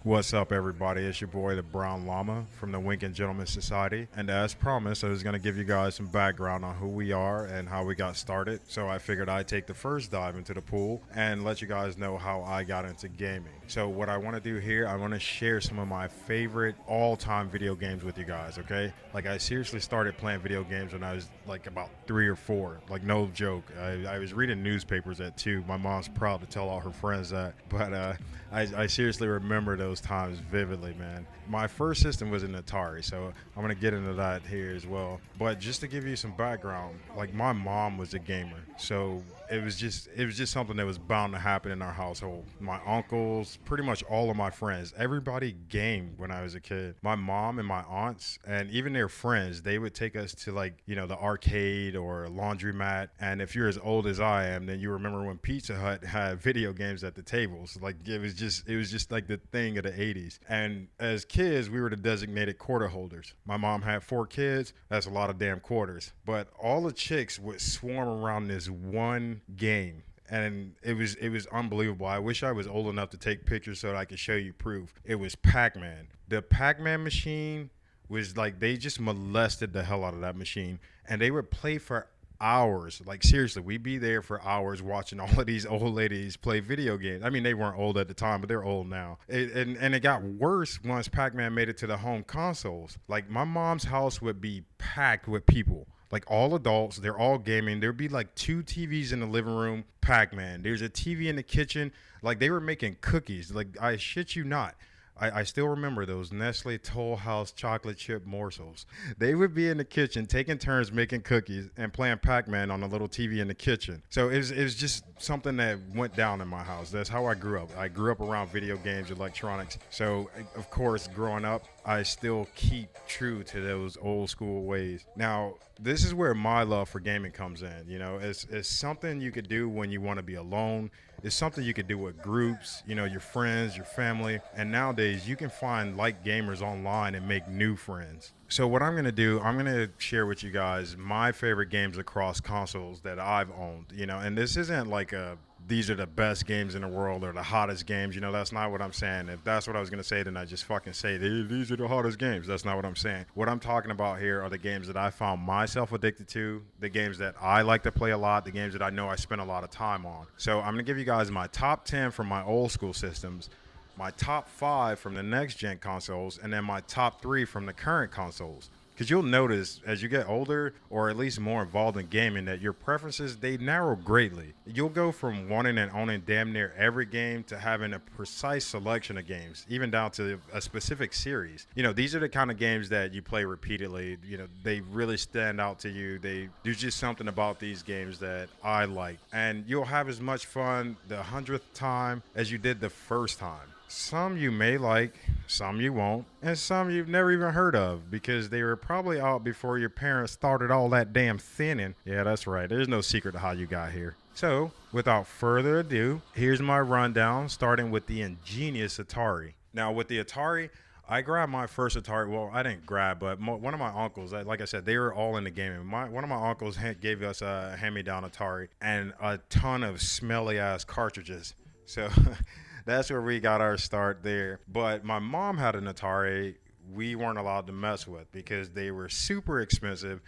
What's up, everybody? It's your boy, the Brown Llama from the Wink and Gentleman Society. And as promised, I was going to give you guys some background on who we are and how we got started. So I figured I'd take the first dive into the pool and let you guys know how I got into gaming. So what I want to do here, I want to share some of my favorite all-time video games with you guys, okay? Like, I seriously started playing video games when I was like about 3 or 4. Like, no joke. I was reading newspapers at 2. My mom's proud to tell all her friends that. But I seriously remember those times vividly, man. My first system was an Atari, so I'm gonna get into that here as well. But just to give you some background, like, my mom was a gamer, so it was just something that was bound to happen in our household. My uncles, pretty much all of my friends, everybody gamed when I was a kid. My mom and my aunts and even their friends, they would take us to, like, you know, the arcade or laundromat. And if you're as old as I am, then you remember when Pizza Hut had video games at the tables. Like, it was just like the thing of the 80s. And as kids, we were the designated quarter holders. My mom had 4 kids. That's a lot of damn quarters. But all the chicks would swarm around this one game, and it was unbelievable. I wish I was old enough to take pictures so that I could show you proof. It was Pac-Man. The Pac-Man machine was like, they just molested the hell out of that machine, and they would play for hours. Like, seriously, we'd be there for hours watching all of these old ladies play video games. I mean, they weren't old at the time, but they're old now. And it got worse once Pac-Man made it to the home consoles. Like, my mom's house would be packed with people. Like, all adults, they're all gaming. There'd be like 2 TVs in the living room, Pac-Man. There's a TV in the kitchen. Like, they were making cookies. Like, I shit you not. I still remember those Nestle Toll House chocolate chip morsels. They would be in the kitchen taking turns making cookies and playing Pac-Man on a little TV in the kitchen. So it was just something that went down in my house. That's how I grew up. I grew up around video games, electronics. So, of course, growing up, I still keep true to those old school ways. Now, this is where my love for gaming comes in. You know, it's something you could do when you want to be alone. It's something you could do with groups, you know, your friends, your family. And nowadays, you can find like gamers online and make new friends. So what I'm going to do, I'm going to share with you guys my favorite games across consoles that I've owned, you know, and this isn't like these are the best games in the world or the hottest games. You know, that's not what I'm saying. If that's what I was going to say, then I just fucking say these are the hottest games. That's not what I'm saying. What I'm talking about here are the games that I found myself addicted to, the games that I like to play a lot, the games that I know I spend a lot of time on. So I'm going to give you guys my top 10 from my old school systems, my top 5 from the next gen consoles, and then my top 3 from the current consoles. Because you'll notice as you get older, or at least more involved in gaming, that your preferences, they narrow greatly. You'll go from wanting and owning damn near every game to having a precise selection of games, even down to a specific series. You know, these are the kind of games that you play repeatedly. You know, they really stand out to you. There's just something about these games that I like. And you'll have as much fun the 100th time as you did the first time. Some you may like, some you won't, and some you've never even heard of because they were probably out before your parents started all that damn thinning. Yeah, that's right. There's no secret to how you got here. So, without further ado, here's my rundown, starting with the ingenious Atari. Now, with the Atari, I grabbed my first Atari. Well, I didn't grab, but one of my uncles, like I said, they were all into gaming. One of my uncles gave us a hand-me-down Atari and a ton of smelly-ass cartridges. So... that's where we got our start there. But my mom had an Atari we weren't allowed to mess with because they were super expensive,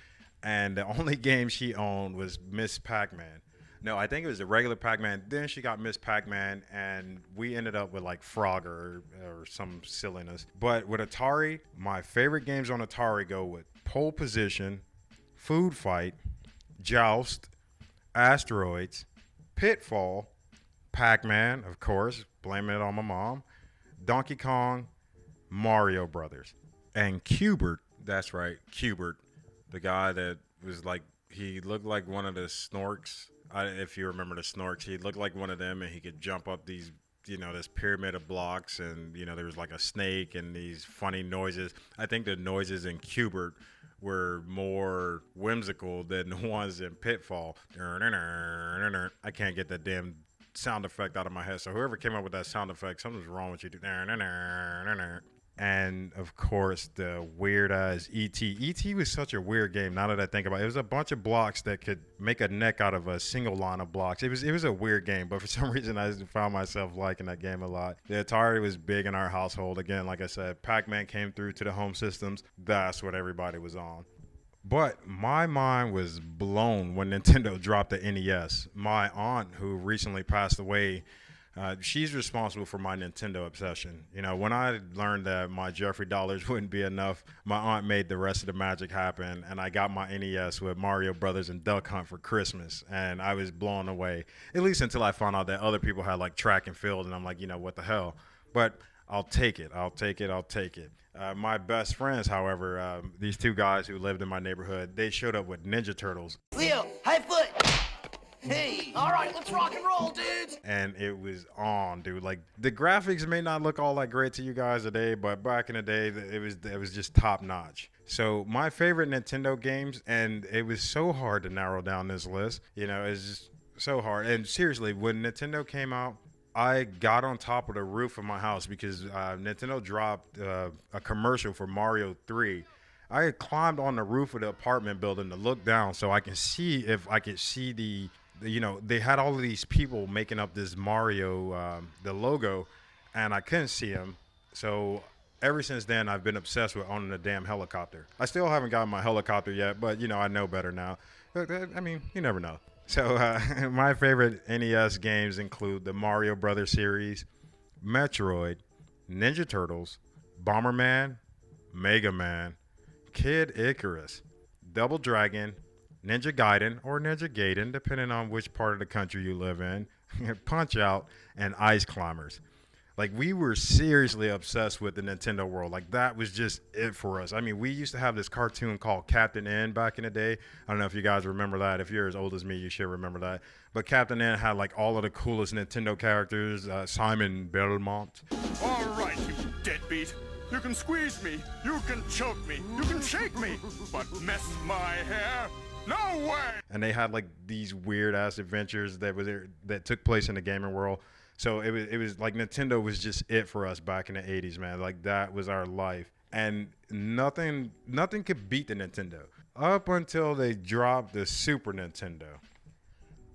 and the only game she owned was Miss Pac-Man. No, I think it was a regular Pac-Man. Then she got Miss Pac-Man, and we ended up with like Frogger or some silliness. But with Atari, my favorite games on Atari go with Pole Position, Food Fight, Joust, Asteroids, Pitfall, Pac-Man, of course, blaming it on my mom, Donkey Kong, Mario Brothers, and Cubert. That's right, Cubert, the guy that was like, he looked like one of the Snorks. If you remember the Snorks, he looked like one of them, and he could jump up these, you know, this pyramid of blocks, and, you know, there was like a snake and these funny noises. I think the noises in Cubert were more whimsical than the ones in Pitfall. I can't get that damn sound effect out of my head. So whoever came up with that sound effect, something's wrong with you. And of course, the weird ass ET. ET was such a weird game. Now that I think about it, it was a bunch of blocks that could make a neck out of a single line of blocks. It was a weird game, but for some reason, I found myself liking that game a lot. The Atari was big in our household. Again, like I said, Pac-Man came through to the home systems. That's what everybody was on. But my mind was blown when Nintendo dropped the NES. My aunt, who recently passed away, she's responsible for my Nintendo obsession. You know, when I learned that my Jeffrey dollars wouldn't be enough, my aunt made the rest of the magic happen, and I got my NES with Mario Brothers and Duck Hunt for Christmas, and I was blown away. At least until I found out that other people had like track and field, and I'm like, you know, what the hell? But I'll take it. I'll take it. I'll take it. My best friends, however, these two guys who lived in my neighborhood, they showed up with Ninja Turtles. Leo, high foot. Hey, all right, let's rock and roll, dudes. And it was on, dude. Like, the graphics may not look all that great to you guys today, but back in the day, it was just top notch. So my favorite Nintendo games, and it was so hard to narrow down this list. You know, it's just so hard. And seriously, when Nintendo came out, I got on top of the roof of my house because Nintendo dropped a commercial for Mario 3. I had climbed on the roof of the apartment building to look down so I can see if I could see you know, they had all of these people making up this Mario, the logo, and I couldn't see them. So ever since then, I've been obsessed with owning a damn helicopter. I still haven't gotten my helicopter yet, but, you know, I know better now. But, I mean, you never know. So my favorite NES games include the Mario Brothers series, Metroid, Ninja Turtles, Bomberman, Mega Man, Kid Icarus, Double Dragon, Ninja Gaiden or Ninja Gaiden, depending on which part of the country you live in, Punch Out, and Ice Climbers. Like, we were seriously obsessed with the Nintendo world. Like, that was just it for us. I mean, we used to have this cartoon called Captain N back in the day. I don't know if you guys remember that. If you're as old as me, you should remember that. But Captain N had, like, all of the coolest Nintendo characters. Simon Belmont. All right, you deadbeat. You can squeeze me. You can choke me. You can shake me. But mess my hair? No way! And they had, like, these weird-ass adventures that took place in the gaming world. So it was like Nintendo was just it for us back in the 80s, man. Like, that was our life. And nothing could beat the Nintendo up until they dropped the Super Nintendo.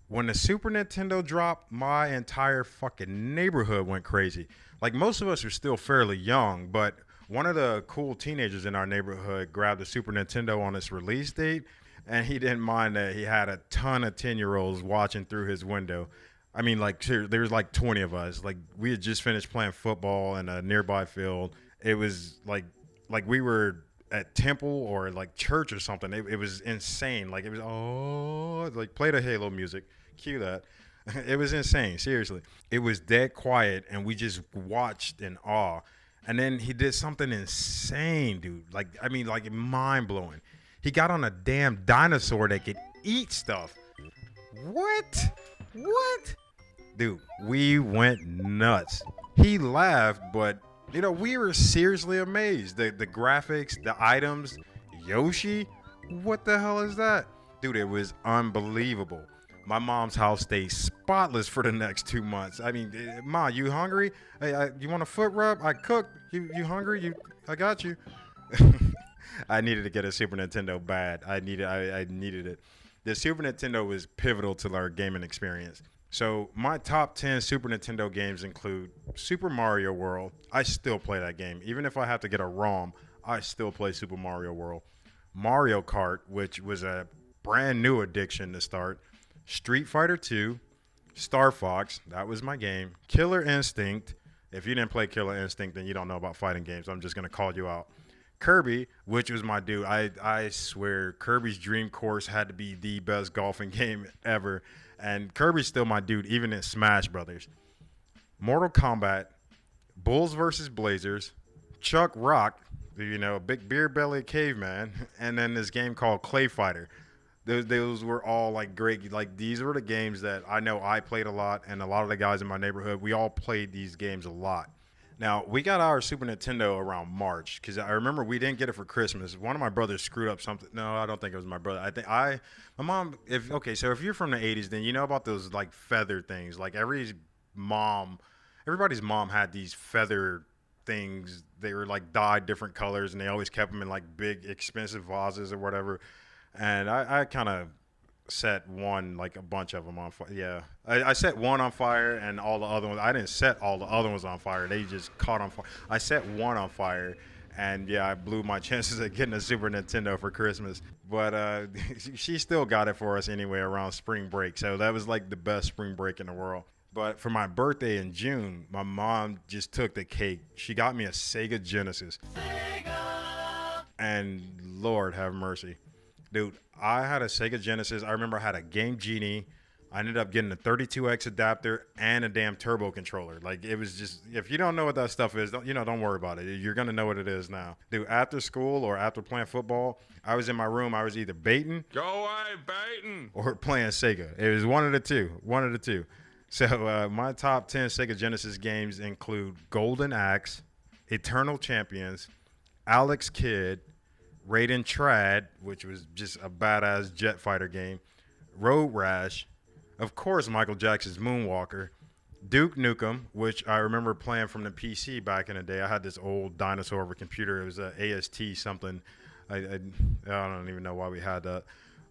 When the Super Nintendo dropped, my entire fucking neighborhood went crazy. Like, most of us are still fairly young, but one of the cool teenagers in our neighborhood grabbed the Super Nintendo on its release date, and he didn't mind that he had a ton of 10-year-olds watching through his window. I mean, like, there was like 20 of us. Like, we had just finished playing football in a nearby field. It was like we were at temple or like church or something. It was insane. Like, it was, like, play the Halo music. Cue that. It was insane. Seriously. It was dead quiet, and we just watched in awe. And then he did something insane, dude. Like, I mean, like, mind-blowing. He got on a damn dinosaur that could eat stuff. What? Dude, we went nuts. He laughed, but, you know, we were seriously amazed. The graphics, the items, Yoshi, what the hell is that? Dude, it was unbelievable. My mom's house stayed spotless for the next 2 months. I mean, Ma, you hungry? Hey, you want a foot rub? I cooked. You hungry? I got you. I needed to get a Super Nintendo bad. I needed it. The Super Nintendo was pivotal to our gaming experience. So my top 10 Super Nintendo games include Super Mario World. I still play that game. Even if I have to get a ROM, I still play Super Mario World. Mario Kart, which was a brand new addiction to start. Street Fighter 2. Star Fox, that was my game. Killer Instinct. If you didn't play Killer Instinct, then you don't know about fighting games. I'm just going to call you out. Kirby, which was my dude. I swear, Kirby's Dream Course had to be the best golfing game ever. And Kirby's still my dude, even in Smash Brothers. Mortal Kombat, Bulls vs. Blazers, Chuck Rock, you know, big beer belly caveman, and then this game called Clay Fighter. Those were all like great. Like, these were the games that I know I played a lot, and a lot of the guys in my neighborhood, we all played these games a lot. Now, we got our Super Nintendo around March because I remember we didn't get it for Christmas. One of my brothers screwed up something. No, I don't think it was my brother. My mom, so if you're from the 80s, then you know about those, like, feather things. Like, everybody's mom had these feather things. They were like dyed different colors, and they always kept them in like big, expensive vases or whatever. And I kind of set one, like a bunch of them on fire. Yeah, I set one on fire, and all the other ones. I didn't set all the other ones on fire. They just caught on fire. I set one on fire, and yeah, I blew my chances of getting a Super Nintendo for Christmas. But she still got it for us anyway around spring break. So that was like the best spring break in the world. But for my birthday in June, my mom just took the cake. She got me a Sega Genesis. Sega! And Lord have mercy. Dude, I had a Sega Genesis. I remember I had a Game Genie. I ended up getting a 32X adapter and a damn turbo controller. Like, it was just, if you don't know what that stuff is, don't worry about it. You're going to know what it is now. Dude, after school or after playing football, I was in my room. I was either baiting. Go away, baiting. Or playing Sega. It was one of the two. So my top 10 Sega Genesis games include Golden Axe, Eternal Champions, Alex Kidd, Raiden Trad, which was just a badass jet fighter game, Road Rash, of course Michael Jackson's Moonwalker, Duke Nukem, which I remember playing from the PC back in the day. I had this old dinosaur of a computer. It was a AST something. I don't even know why we had that.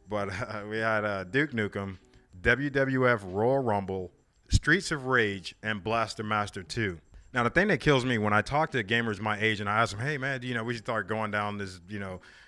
But we had Duke Nukem, WWF Royal Rumble, Streets of Rage, and Blaster Master 2. Now, the thing that kills me when I talk to gamers my age and I ask them, hey, man, we should start going down this,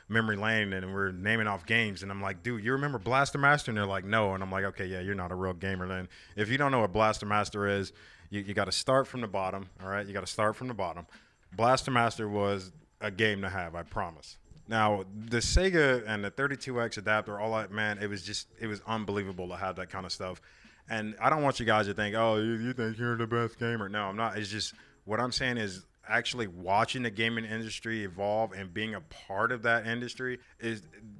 memory lane and we're naming off games. And I'm like, dude, you remember Blaster Master? And they're like, no. And I'm like, okay, yeah, you're not a real gamer then. If you don't know what Blaster Master is, you got to start from the bottom, all right? You got to start from the bottom. Blaster Master was a game to have, I promise. Now, the Sega and the 32X adapter, all that, man, it was unbelievable to have that kind of stuff. And I don't want you guys to think, oh, you think you're the best gamer. No, I'm not. It's just, what I'm saying is actually watching the gaming industry evolve and being a part of that industry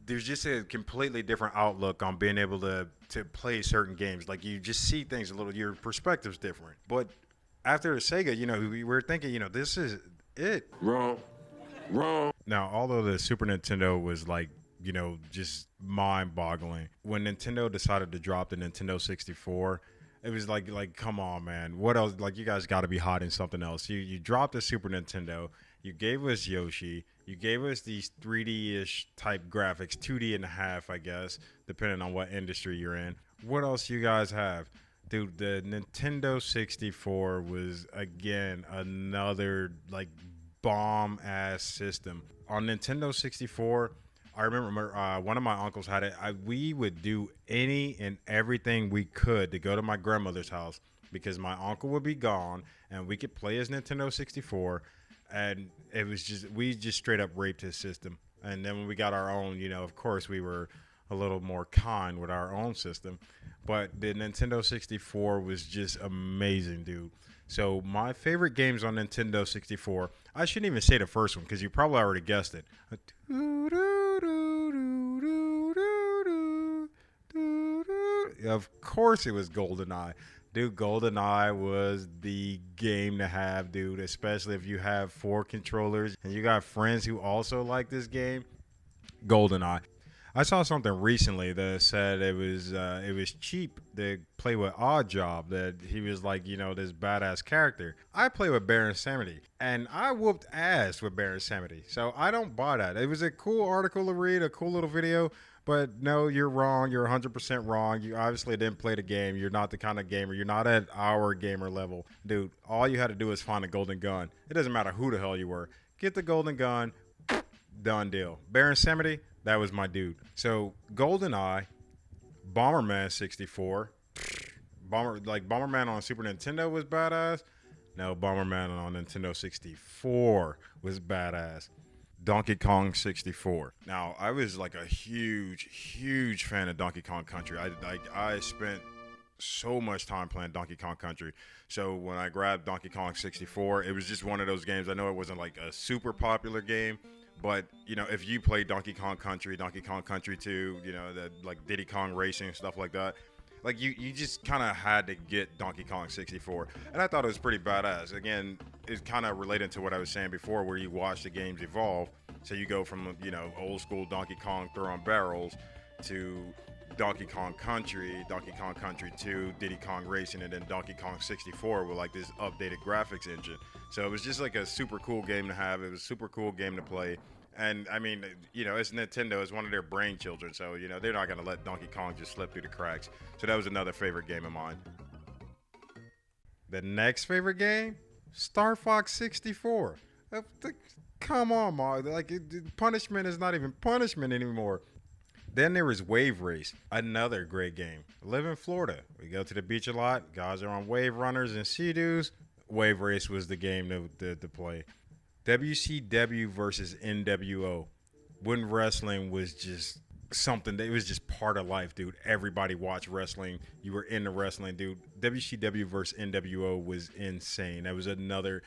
there's just a completely different outlook on being able to play certain games. Like, you just see things a little, your perspective's different. But after Sega, we were thinking, this is it. Wrong. Now, although the Super Nintendo was like, just mind-boggling. When Nintendo decided to drop the Nintendo 64, it was like, come on, man. What else? Like, you guys got to be hiding something else. You dropped the Super Nintendo. You gave us Yoshi. You gave us these 3D-ish type graphics, 2D and a half, I guess, depending on what industry you're in. What else you guys have? Dude, the Nintendo 64 was, again, another, like, bomb-ass system. On Nintendo 64, I remember one of my uncles had it. We would do any and everything we could to go to my grandmother's house because my uncle would be gone and we could play his Nintendo 64. And it was we just straight up raped his system. And then when we got our own, of course we were a little more kind with our own system. But the Nintendo 64 was just amazing, dude. So my favorite games on Nintendo 64, I shouldn't even say the first one because you probably already guessed it. Of course it was GoldenEye. Dude, GoldenEye was the game to have, dude, especially if you have 4 controllers and you got friends who also like this game. GoldenEye. I saw something recently that said it was cheap to play with Oddjob, that he was like, this badass character. I play with Baron Samedi, and I whooped ass with Baron Samedi, so I don't buy that. It was a cool article to read, a cool little video, but no, you're wrong. You're 100% wrong. You obviously didn't play the game. You're not the kind of gamer. You're not at our gamer level. Dude, all you had to do is find a golden gun. It doesn't matter who the hell you were. Get the golden gun, done deal. Baron Samedi, that was my dude. So GoldenEye, Bomberman 64, Bomberman on Super Nintendo was badass. No, Bomberman on Nintendo 64 was badass. Donkey Kong 64. Now, I was like a huge fan of Donkey Kong Country. I spent so much time playing Donkey Kong Country. So when I grabbed Donkey Kong 64, it was just one of those games. I know it wasn't like a super popular game, but if you play Donkey Kong Country 2, that like Diddy Kong Racing and stuff like that, like you just kind of had to get Donkey Kong 64, and I thought it was pretty badass. Again, it's kind of related to what I was saying before, where you watch the games evolve. So you go from old school Donkey Kong throwing barrels to Donkey Kong Country, Donkey Kong Country 2, Diddy Kong Racing, and then Donkey Kong 64 with like this updated graphics engine. So it was just like a super cool game to have. It was a super cool game to play. And I mean, you know, it's Nintendo, it's one of their brain children. So, you know, they're not going to let Donkey Kong just slip through the cracks. So that was another favorite game of mine. The next favorite game, Star Fox 64. Come on, Ma. Like, punishment is not even punishment anymore. Then there was Wave Race, another great game. I live in Florida. We go to the beach a lot. Guys are on wave runners and Sea-Doos. Wave Race was the game to play. WCW versus NWO. When wrestling was just something, it was just part of life, dude. Everybody watched wrestling. You were into wrestling, dude. WCW versus NWO was insane. That was another,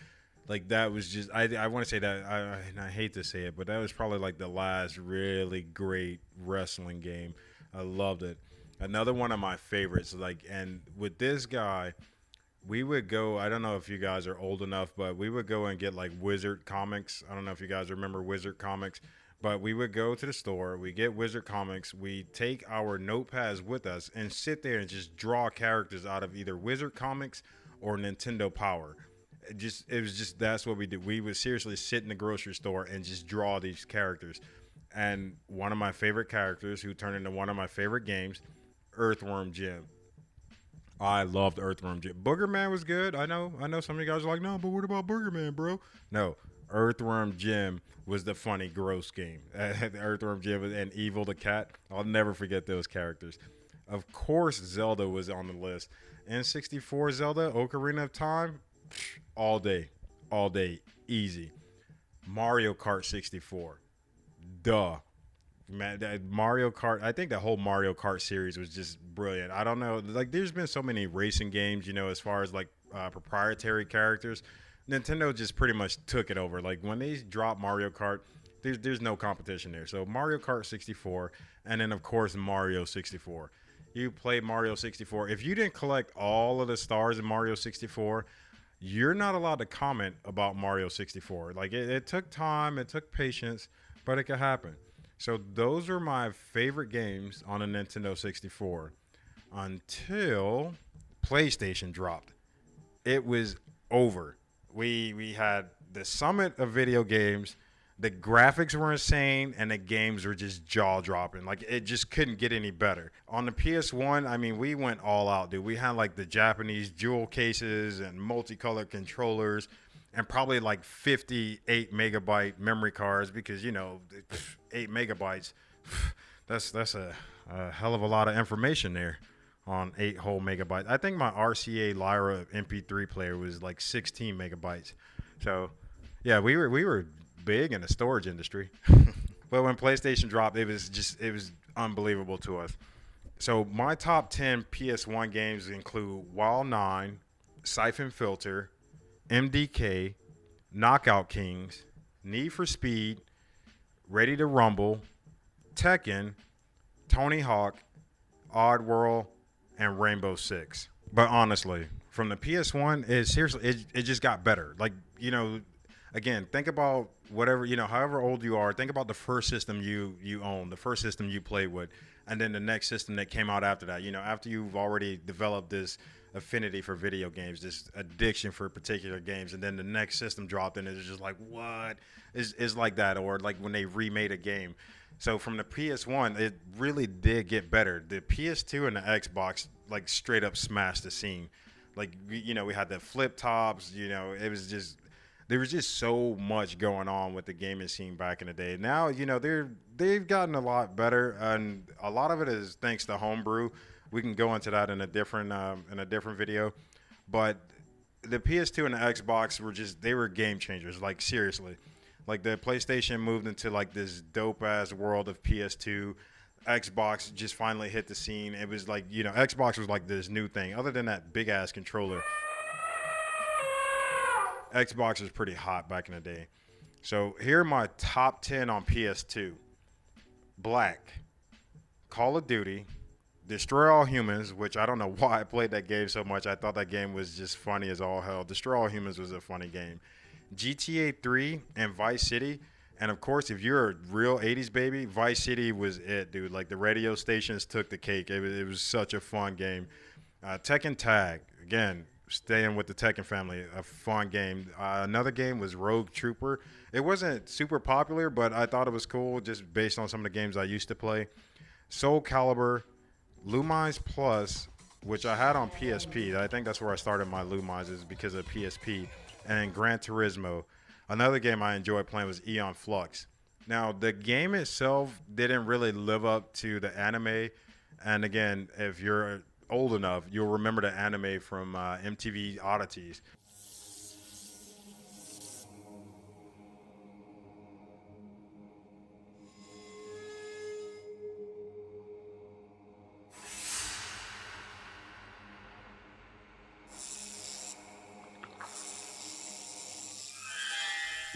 like, that was just, I want to say that, and I hate to say it, but that was probably like the last really great wrestling game. I loved it. Another one of my favorites, like, and with this guy, we would go, I don't know if you guys are old enough, but we would go and get like Wizard comics. I don't know if you guys remember Wizard comics, but we would go to the store, we get Wizard comics, we take our notepads with us and sit there and just draw characters out of either Wizard comics or Nintendo Power. It was just, that's what we did. We would seriously sit in the grocery store and just draw these characters. And one of my favorite characters who turned into one of my favorite games, Earthworm Jim. I loved Earthworm Jim. Booger Man was good. I know some of you guys are like, no, but what about Booger Man, bro? No, Earthworm Jim was the funny, gross game. Earthworm Jim and Evil the Cat. I'll never forget those characters. Of course, Zelda was on the list. N64 Zelda, Ocarina of Time, all day, easy. Mario Kart 64, duh. Man, that Mario Kart, I think the whole Mario Kart series was just brilliant. I don't know, like, there's been so many racing games, you know, as far as like proprietary characters. Nintendo just pretty much took it over. Like, when they dropped Mario Kart, there's no competition there. So Mario Kart 64, and then of course Mario 64. You play Mario 64. If you didn't collect all of the stars in Mario 64, you're not allowed to comment about Mario 64. Like, it took time, it took patience, but it could happen. So those are my favorite games on a Nintendo 64 until PlayStation dropped. It was over. We had the summit of video games. The graphics were insane, and the games were just jaw-dropping. Like, it just couldn't get any better. On the PS1, I mean, we went all out, dude. We had, like, the Japanese jewel cases and multicolored controllers and probably, like, 58 megabyte memory cards because, you know, 8 megabytes, that's a hell of a lot of information there on 8 whole megabytes. I think my RCA Lyra MP3 player was, like, 16 megabytes. So, yeah, we were big in the storage industry. But when PlayStation dropped, it was unbelievable to us. So my top 10 PS1 games include Wild 9, Siphon Filter, MDK, Knockout Kings, Need for Speed, Ready to Rumble, Tekken, Tony Hawk, Oddworld, and Rainbow Six. But honestly, from the PS1, it just got better. Like, you know, again, think about whatever, you know, however old you are, think about the first system you own, the first system you played with, and then the next system that came out after that. You know, after you've already developed this affinity for video games, this addiction for particular games, and then the next system dropped and it's just like, what is like that? Or like when they remade a game. So from the PS1, it really did get better. The PS2 and the Xbox like straight up smashed the scene. Like, you know, we had the flip tops, you know, there was just so much going on with the gaming scene back in the day. Now, you know, they've gotten a lot better, and a lot of it is thanks to homebrew. We can go into that in a different video, but the PS2 and the Xbox were game changers. Like, seriously, like the PlayStation moved into like this dope ass world of PS2. Xbox just finally hit the scene. It was like, you know, Xbox was like this new thing. Other than that big ass controller, Xbox was pretty hot back in the day. So here are my top 10 on PS2. Black, Call of Duty, Destroy All Humans, which I don't know why I played that game so much. I thought that game was just funny as all hell. Destroy All Humans was a funny game. GTA 3 and Vice City. And of course, if you're a real 80s baby, Vice City was it, dude. Like the radio stations took the cake. It was such a fun game. Tekken Tag, again, staying with the Tekken family, a fun game. Another game was Rogue Trooper. It wasn't super popular, but I thought it was cool just based on some of the games I used to play. Soul Calibur, Lumines Plus, which I had on PSP. I think that's where I started my Lumines, is because of PSP. And Gran Turismo. Another game I enjoyed playing was Eon Flux. Now, the game itself didn't really live up to the anime. And again, if you're old enough, you'll remember the anime from MTV Oddities.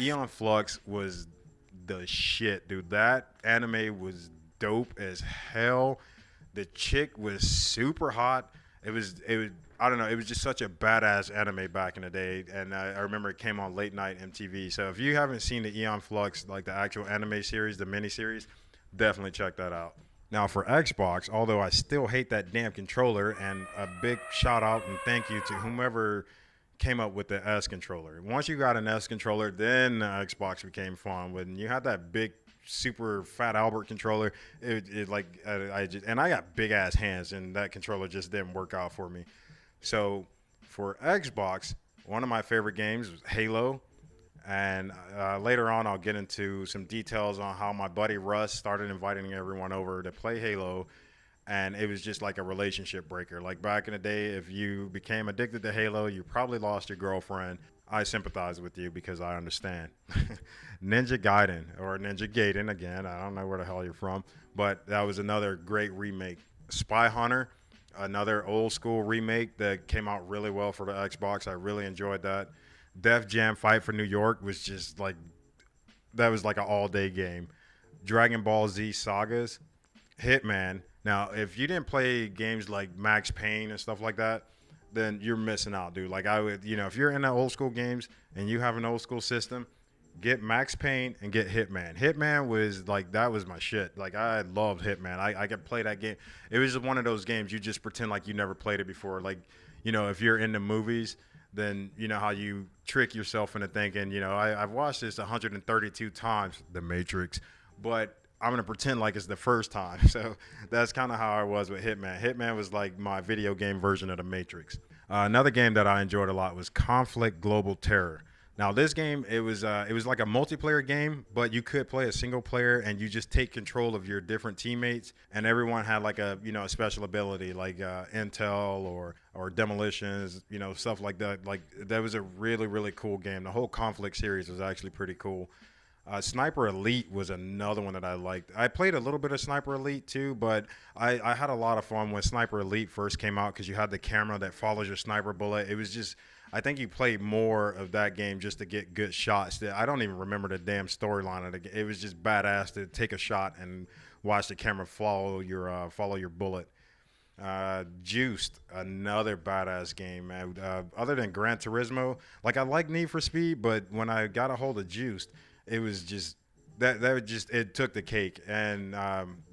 Eon Flux was the shit, dude. That anime was dope as hell. The chick was super hot. It was I don't know, it was just such a badass anime back in the day, and I remember it came on late night MTV. So if you haven't seen the Eon Flux, like the actual anime series, the miniseries, definitely check that out. Now for Xbox, although I still hate that damn controller, and a big shout out and thank you to whomever came up with the S controller. Once you got an S controller, then Xbox became fun. When you had that big super fat Albert controller, it like I got big ass hands, and that controller just didn't work out for me. So for Xbox, one of my favorite games was Halo, and later on I'll get into some details on how my buddy Russ started inviting everyone over to play Halo, and it was just like a relationship breaker. Like back in the day, if you became addicted to Halo, you probably lost your girlfriend. I sympathize with you because I understand. Ninja Gaiden, or Ninja Gaiden, again, I don't know where the hell you're from, but that was another great remake. Spy Hunter, another old school remake that came out really well for the Xbox. I really enjoyed that. Def Jam Fight for New York was just like, that was like an all day game. Dragon Ball Z Sagas, Hitman. Now, if you didn't play games like Max Payne and stuff like that, then you're missing out, dude. Like I would, if you're into old school games and you have an old school system, get Max Payne and get Hitman. Hitman was like, that was my shit. Like I loved Hitman. I could play that game. It was just one of those games you just pretend like you never played it before. Like, if you're into movies, then you know how you trick yourself into thinking, I've watched this 132 times, The Matrix, but I'm going to pretend like it's the first time. So that's kind of how I was with Hitman. Hitman was like my video game version of The Matrix. Another game that I enjoyed a lot was Conflict Global Terror. Now this game, it was like a multiplayer game, but you could play a single player and you just take control of your different teammates, and everyone had like a special ability like intel or demolitions, stuff like that. Like that was a really, really cool game. The whole Conflict series was actually pretty cool. Sniper Elite was another one that I liked. I played a little bit of Sniper Elite too, but I had a lot of fun when Sniper Elite first came out because you had the camera that follows your sniper bullet. It was just, I think you played more of that game just to get good shots. I don't even remember the damn storyline of the game. It was just badass to take a shot and watch the camera follow your bullet. Juiced, another badass game, man. Other than Gran Turismo, like I like Need for Speed, but when I got a hold of Juiced, it was just it took the cake. And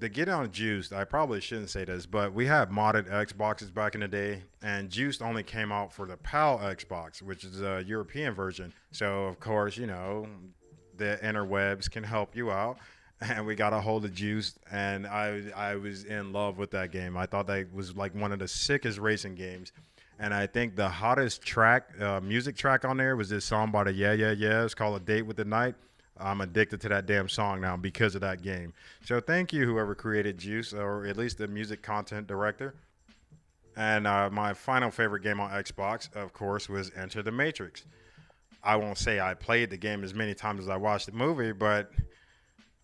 to get on Juiced, I probably shouldn't say this, but we had modded Xboxes back in the day, and Juiced only came out for the PAL Xbox, which is a European version. So of course, the interwebs can help you out, and we got a hold of Juiced, and I was in love with that game. I thought that was like one of the sickest racing games. And I think the hottest music track on there was this song by the Yeah Yeah Yeah. It's called A Date with the Night. I'm addicted to that damn song now because of that game. So thank you, whoever created Juice, or at least the music content director. And my final favorite game on Xbox, of course, was Enter the Matrix. I won't say I played the game as many times as I watched the movie, but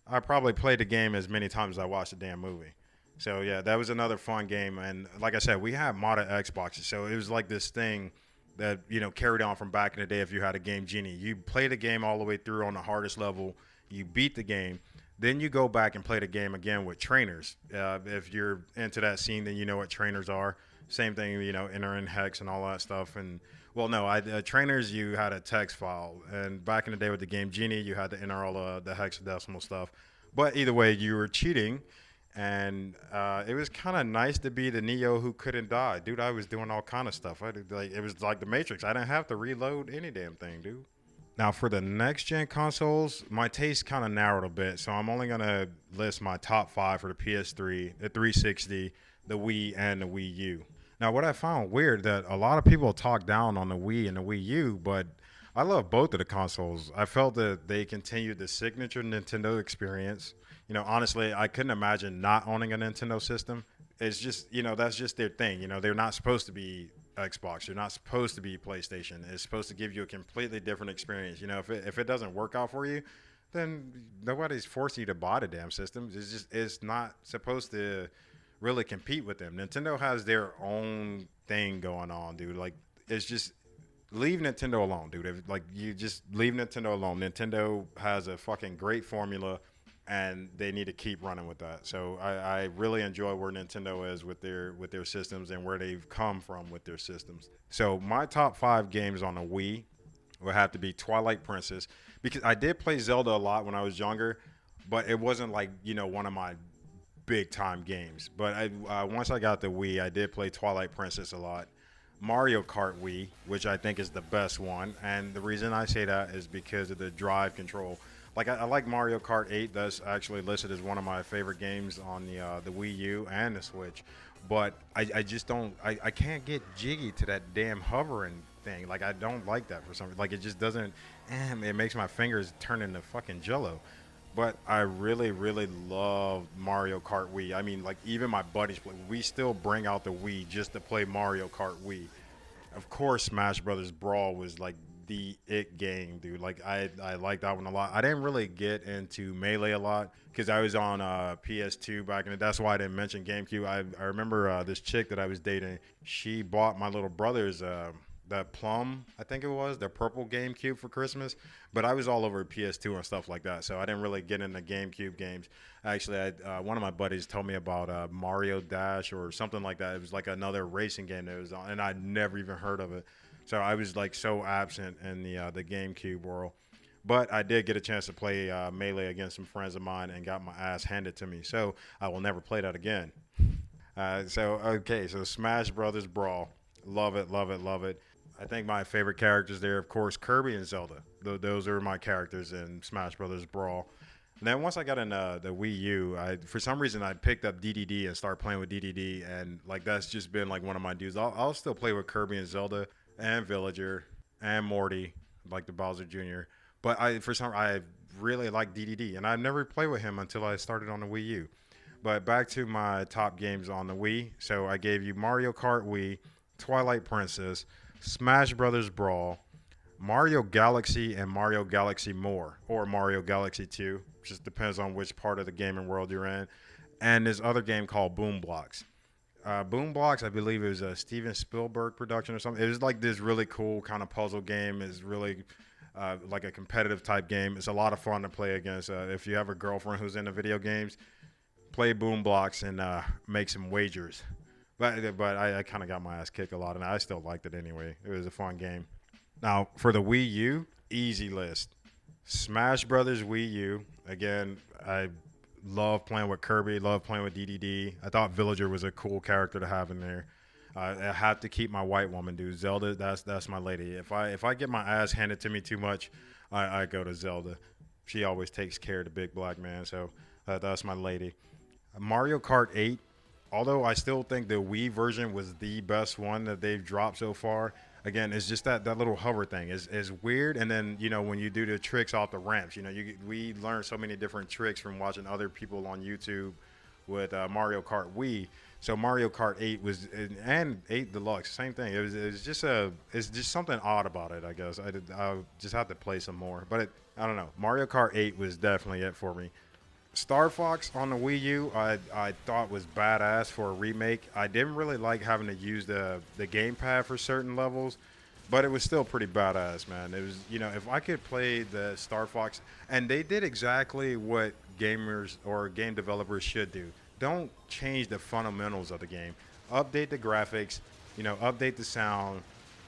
I probably played the game as many times as I watched the damn movie. So yeah, that was another fun game. And like I said, we had modded Xboxes, so it was like this thing that carried on from back in the day. If you had a Game Genie, you play the game all the way through on the hardest level, you beat the game, then you go back and play the game again with trainers. If you're into that scene, then you know what trainers are. Same thing, entering hex and all that stuff. And Well, no, trainers, you had a text file, and back in the day with the game Genie, you had to enter all the hexadecimal stuff. But either way, you were cheating, and it was kind of nice to be the Neo who couldn't die, dude. I was doing all kind of stuff. It was like the Matrix. I didn't have to reload any damn thing, dude. Now for the next gen consoles, my taste kind of narrowed a bit, so I'm only gonna list my top 5 for the PS3, the 360, the Wii, and the Wii U. Now, what I found weird that a lot of people talk down on the Wii and the Wii U, but I love both of the consoles. I felt that they continued the signature Nintendo experience. You know, honestly, I couldn't imagine not owning a Nintendo system. It's just, you know, that's just their thing. You know, they're not supposed to be Xbox. They're not supposed to be PlayStation. It's supposed to give you a completely different experience. You know, if it doesn't work out for you, then nobody's forcing you to buy the damn systems. It's not supposed to really compete with them. Nintendo has their own thing going on, dude. Like, it's just leave Nintendo alone, dude. You just leave Nintendo alone. Nintendo has a fucking great formula, and they need to keep running with that. So I really enjoy where Nintendo is with their systems and where they've come from with their systems. So my top 5 games on the Wii would have to be Twilight Princess, because I did play Zelda a lot when I was younger, but it wasn't like, you know, one of my big time games. But once I got the Wii, I did play Twilight Princess a lot. Mario Kart Wii, which I think is the best one, and the reason I say that is because of the drive control. Like, I like Mario Kart 8. That's actually listed as one of my favorite games on the Wii U and the Switch. But I just don't, I can't get jiggy to that damn hovering thing. Like, I don't like that for some reason. Like, it just doesn't, it makes my fingers turn into fucking jello. But I really, really love Mario Kart Wii. I mean, like, even my buddies play. We still bring out the Wii just to play Mario Kart Wii. Of course, Smash Brothers Brawl was like the it game, dude. Like, I like that one a lot. I didn't really get into Melee a lot because I was on PS2 back in the day. That's why I didn't mention GameCube. I remember this chick that I was dating. She bought my little brother's that Plum, I think it was, the purple GameCube for Christmas. But I was all over PS2 and stuff like that, so I didn't really get into GameCube games. Actually, one of my buddies told me about Mario Dash or something like that. It was like another racing game that was on, and I'd never even heard of it. So I was like so absent in the GameCube world. But I did get a chance to play Melee against some friends of mine and got my ass handed to me. So I will never play that again. So Smash Brothers Brawl. Love it, love it, love it. I think my favorite characters there, of course, Kirby and Zelda. Those are my characters in Smash Brothers Brawl. And then once I got in the Wii U, for some reason I picked up DDD and started playing with DDD, and like that's just been like one of my dudes. I'll still play with Kirby and Zelda and Villager and Morty, like the Bowser Jr. But I really like DDD, and I never played with him until I started on the Wii U. But back to my top games on the Wii. So I gave you Mario Kart Wii, Twilight Princess, Smash Brothers Brawl, Mario Galaxy, and Mario Galaxy More, or Mario Galaxy 2. Just depends on which part of the gaming world you're in. And this other game called Boom Blocks. Boom Blocks, I believe it was a Steven Spielberg production or something. It was like this really cool kind of puzzle game. It's really like a competitive type game. It's a lot of fun to play against. If you have a girlfriend who's into video games, play Boom Blocks and make some wagers. But I kind of got my ass kicked a lot, and I still liked it anyway. It was a fun game. Now, for the Wii U, easy list. Smash Brothers Wii U. Again, I love playing with Kirby, love playing with DDD. I thought Villager was a cool character to have in there. I have to keep my white woman, dude. Zelda, that's my lady. If I get my ass handed to me too much, I go to Zelda. She always takes care of the big black man, so that's my lady. Mario Kart 8. Although I still think the Wii version was the best one that they've dropped so far. Again, it's just that little hover thing is weird. And then, you know, when you do the tricks off the ramps, you know, we learned so many different tricks from watching other people on YouTube with Mario Kart Wii. So Mario Kart 8 was, and 8 Deluxe, same thing. It's just something odd about it, I guess. I just have to play some more. But I don't know. Mario Kart 8 was definitely it for me. Star Fox on the Wii U, I thought was badass for a remake. I didn't really like having to use the gamepad for certain levels, but it was still pretty badass, man. It was, you know, if I could play the Star Fox, and they did exactly what gamers or game developers should do. Don't change the fundamentals of the game. Update the graphics, you know, update the sound,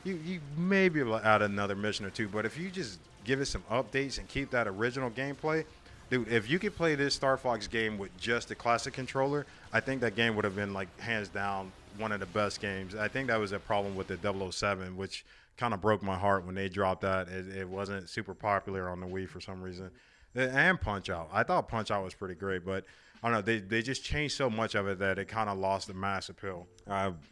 you maybe add another mission or two, but if you just give it some updates and keep that original gameplay, dude, if you could play this Star Fox game with just the classic controller, I think that game would have been like hands down one of the best games. I think that was a problem with the 007, which kind of broke my heart when they dropped that. It wasn't super popular on the Wii for some reason. And Punch Out. I thought Punch Out was pretty great, but I don't know. They just changed so much of it that it kind of lost the mass appeal.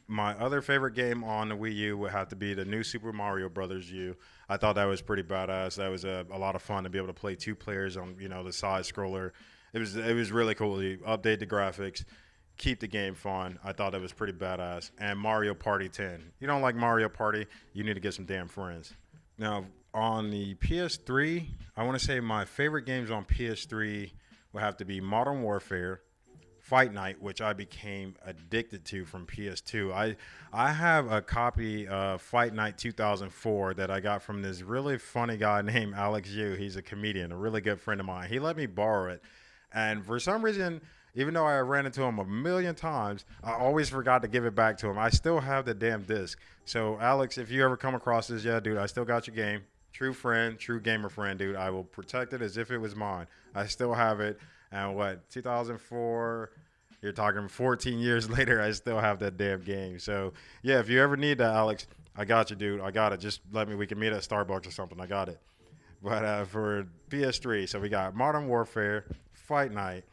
My other favorite game on the Wii U would have to be the new Super Mario Brothers U. I thought that was pretty badass. That was a lot of fun to be able to play 2 players on the side scroller. It was really cool. You update the graphics, keep the game fun. I thought that was pretty badass. And Mario Party 10. You don't like Mario Party, you need to get some damn friends. Now, on the PS3, I want to say my favorite games on PS3 would have to be Modern Warfare, Fight Night, which I became addicted to from PS2. I have a copy of Fight Night 2004 that I got from this really funny guy named Alex Yu. He's a comedian, a really good friend of mine. He let me borrow it. And for some reason, even though I ran into him a million times, I always forgot to give it back to him. I still have the damn disc. So, Alex, if you ever come across this, yeah, dude, I still got your game. True friend, true gamer friend, dude. I will protect it as if it was mine. I still have it. And 2004, you're talking 14 years later, I still have that damn game. So, yeah, if you ever need that, Alex, I got you, dude. I got it. Just we can meet at Starbucks or something. I got it. But for PS3, so we got Modern Warfare, Fight Night,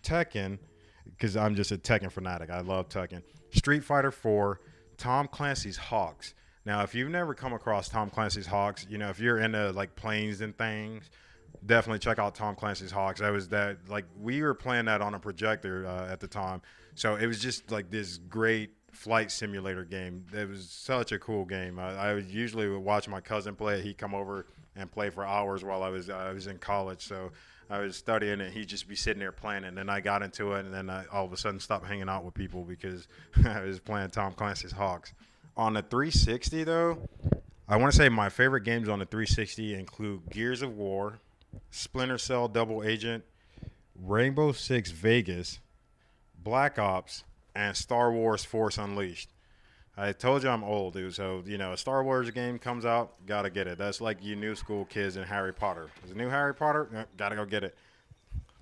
Tekken, because I'm just a Tekken fanatic. I love Tekken. Street Fighter 4, Tom Clancy's Hawks. Now, if you've never come across Tom Clancy's Hawks, if you're into like planes and things, definitely check out Tom Clancy's Hawks. We were playing that on a projector at the time. So it was just like this great flight simulator game. It was such a cool game. I usually would watch my cousin play it. He'd come over and play for hours while I was in college. So I was studying and he'd just be sitting there playing it. And then I got into it, and then I all of a sudden stopped hanging out with people because I was playing Tom Clancy's Hawks. On the 360, though, I want to say my favorite games on the 360 include Gears of War, Splinter Cell Double Agent, Rainbow Six Vegas, Black Ops, and Star Wars Force Unleashed. I told you I'm old, dude. So, a Star Wars game comes out, gotta get it. That's like you new school kids in Harry Potter. There's a new Harry Potter, gotta go get it.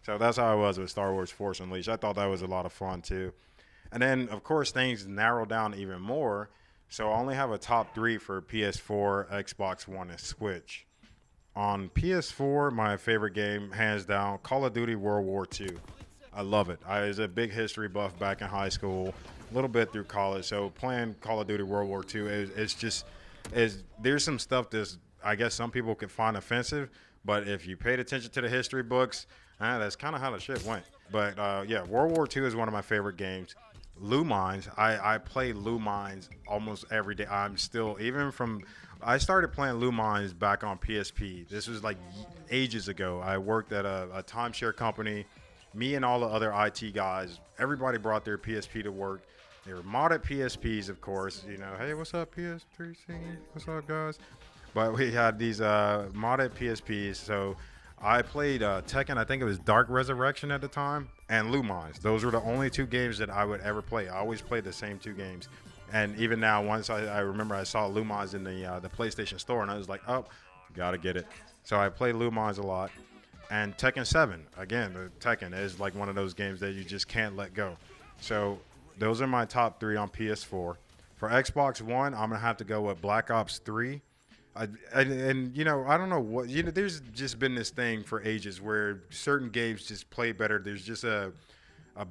So that's how I was with Star Wars Force Unleashed. I thought that was a lot of fun, too. And then, of course, things narrow down even more. So I only have a top 3 for PS4, Xbox One, and Switch. On PS4, my favorite game, hands down, Call of Duty World War II. I love it. I was a big history buff back in high school, a little bit through college. So playing Call of Duty World War II there's some stuff that I guess some people could find offensive, but if you paid attention to the history books, that's kind of how the shit went. But yeah, World War II is one of my favorite games. Lou Mines, I play Lou Mines almost every day. I started playing Lou Mines back on PSP. This was like ages ago. I worked at a timeshare company. Me and all the other IT guys, everybody brought their PSP to work. They were modded PSPs, of course. Hey, what's up, PS3 scene? What's up, guys? But we had these modded PSPs. So I played Tekken, I think it was Dark Resurrection at the time, and Lou Mines. Those were the only 2 games that I would ever play. I always played the same 2 games. And even now, once I remember I saw Lou Mines in the PlayStation Store, and I was like, oh, gotta get it. So I played Lou Mines a lot. And Tekken 7, again, Tekken is like one of those games that you just can't let go. So those are my top 3 on PS4. For Xbox One, I'm going to have to go with Black Ops 3. I don't know what, there's just been this thing for ages where certain games just play better. There's just a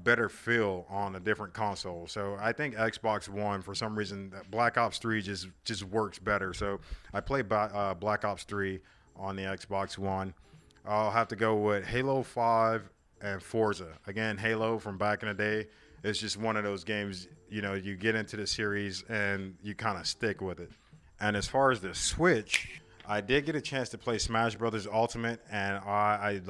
better feel on a different console. So I think Xbox One, for some reason, Black Ops 3 just works better. So I play Black Ops 3 on the Xbox One. I'll have to go with Halo 5 and Forza. Again, Halo from back in the day, it's just one of those games, you get into the series and you kind of stick with it. And as far as the Switch, I did get a chance to play Smash Brothers Ultimate, and I'm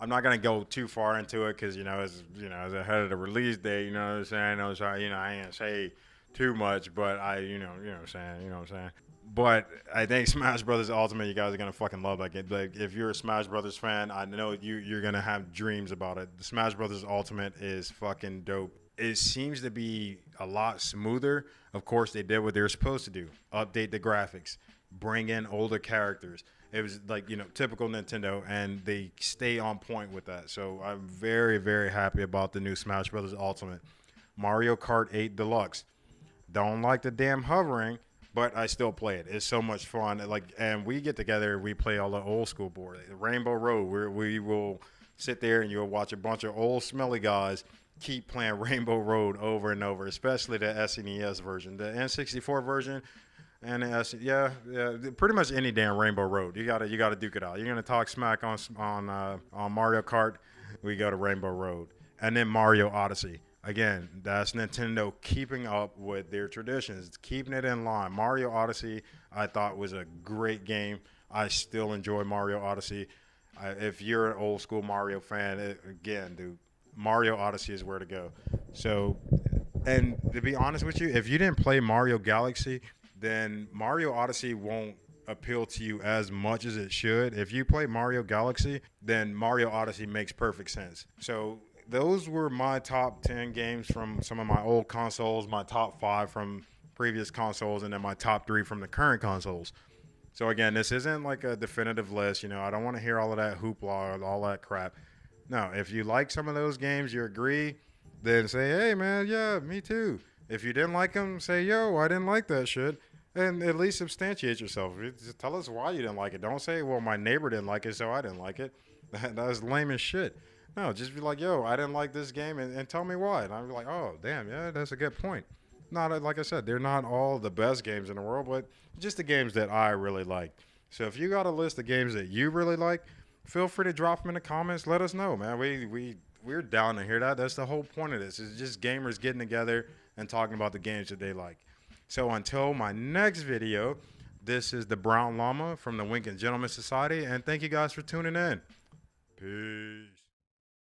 not gonna go too far into it because as ahead of the release date, you know what I'm saying. So I ain't gonna say too much, but you know what I'm saying. But I think Smash Brothers Ultimate, you guys are gonna fucking love that game. Like, if you're a Smash Brothers fan, I know you're gonna have dreams about it. The Smash Brothers Ultimate is fucking dope. it seems to be a lot smoother. Of course, they did what they were supposed to do: update the graphics, bring in older characters. It was like, typical Nintendo, and they stay on point with that. So I'm very, very happy about the new Smash Brothers Ultimate. Mario Kart 8 Deluxe. Don't like the damn hovering, but I still play it. It's so much fun. And we get together, we play all the old school board. Rainbow Road, where we will sit there and you'll watch a bunch of old smelly guys keep playing Rainbow Road over and over, especially the SNES version. The N64 version and the yeah, pretty much any damn Rainbow Road. You gotta duke it out. You're gonna talk smack on Mario Kart, we go to Rainbow Road. And then Mario Odyssey. Again, that's Nintendo keeping up with their traditions, keeping it in line. Mario Odyssey, I thought, was a great game. I still enjoy Mario Odyssey. If you're an old school Mario fan, again, dude, Mario Odyssey is where to go. So, and to be honest with you, if you didn't play Mario Galaxy, then Mario Odyssey won't appeal to you as much as it should. If you play Mario Galaxy, then Mario Odyssey makes perfect sense. So those were my top 10 games from some of my old consoles, my top 5 from previous consoles, and then my top 3 from the current consoles. So again, this isn't like a definitive list. I don't want to hear all of that hoopla or all that crap. No, if you like some of those games, you agree, then say, hey, man, yeah, me too. If you didn't like them, say, yo, I didn't like that shit. And at least substantiate yourself. Just tell us why you didn't like it. Don't say, well, my neighbor didn't like it, so I didn't like it. That was lame as shit. No, just be like, yo, I didn't like this game, and tell me why. And I'll be like, oh, damn, yeah, that's a good point. Not, like I said, they're not all the best games in the world, but just the games that I really like. So if you got a list of games that you really like, feel free to drop them in the comments. Let us know, man. We're down to hear that. That's the whole point of this. It's just gamers getting together and talking about the games that they like. So until my next video, this is the Brown Llama from the Winkin' Gentleman Society, and thank you guys for tuning in. Peace.